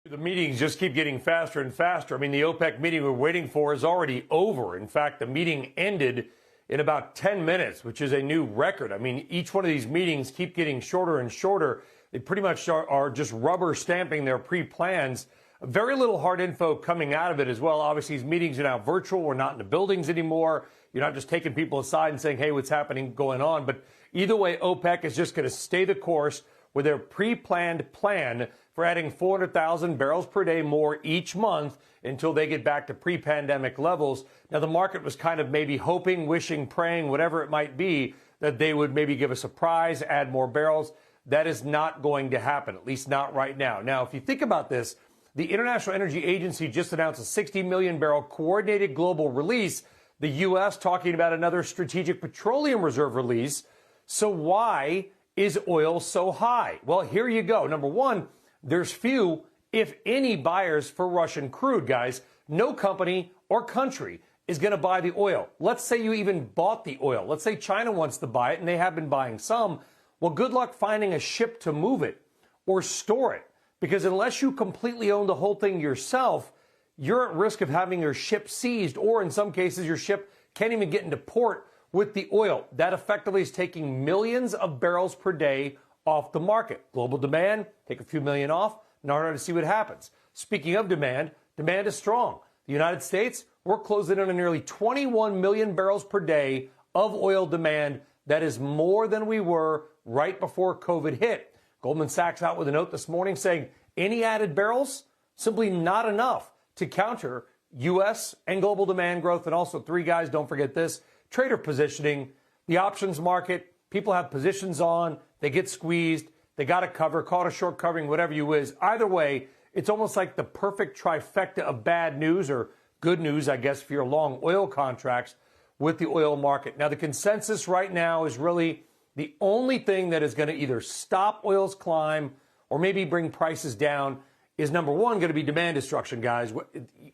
The meetings just keep getting faster and faster. I mean, the OPEC meeting we're waiting for is already over. In fact, the meeting ended in about 10 minutes, which is a new record. I mean, each one of these meetings keep getting shorter and shorter. They pretty much are just rubber stamping their pre-plans. Very little hard info coming out of it as well. Obviously, these meetings are now virtual. We're not in the buildings anymore. You're not just taking people aside and saying, hey, what's happening going on? But either way, OPEC is just going to stay the course with their pre-planned plan for adding 400,000 barrels per day more each month until they get back to pre-pandemic levels. Now, the market was kind of maybe hoping, wishing, praying, whatever it might be, that they would maybe give a surprise, add more barrels. That is not going to happen, at least not right now. Now, if you think about this, the International Energy Agency just announced a 60 million barrel coordinated global release. The U.S. talking about another strategic petroleum reserve release. So why is oil so high? Well, here you go. Number one, there's few, if any, buyers for Russian crude, guys. No company or country is going to buy the oil. Let's say you even bought the oil. Let's say China wants to buy it, and they have been buying some. Well, good luck finding a ship to move it or store it, because unless you completely own the whole thing yourself, you're at risk of having your ship seized, or in some cases, your ship can't even get into port with the oil. That effectively is taking millions of barrels per day off the market. Global demand, take a few million off, in order to see what happens. Speaking of demand, demand is strong. The United States, we're closing in on nearly 21 million barrels per day of oil demand. That is more than we were right before COVID hit. Goldman Sachs out with a note this morning saying any added barrels, simply not enough to counter U.S. and global demand growth. And also, three guys, don't forget this, trader positioning, the options market, people have positions on, they get squeezed, they got to cover, call it a short covering, whatever you is. Either way, it's almost like the perfect trifecta of bad news, or good news, I guess, for your long oil contracts with the oil market. Now, the consensus right now is really the only thing that is going to either stop oil's climb or maybe bring prices down is, number one, going to be demand destruction, guys.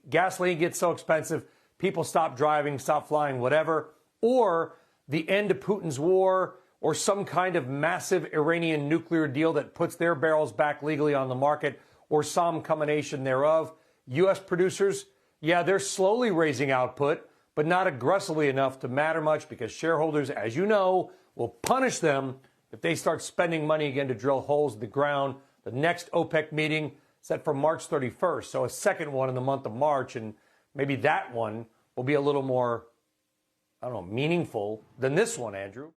Gasoline gets so expensive, people stop driving, stop flying, whatever. Or the end of Putin's war, or some kind of massive Iranian nuclear deal that puts their barrels back legally on the market, or some combination thereof. U.S. producers, yeah, they're slowly raising output, but not aggressively enough to matter much, because shareholders, as you know, will punish them if they start spending money again to drill holes in the ground. The next OPEC meeting set for March 31st, so a second one in the month of March, and maybe that one will be a little more, I don't know, meaningful than this one, Andrew.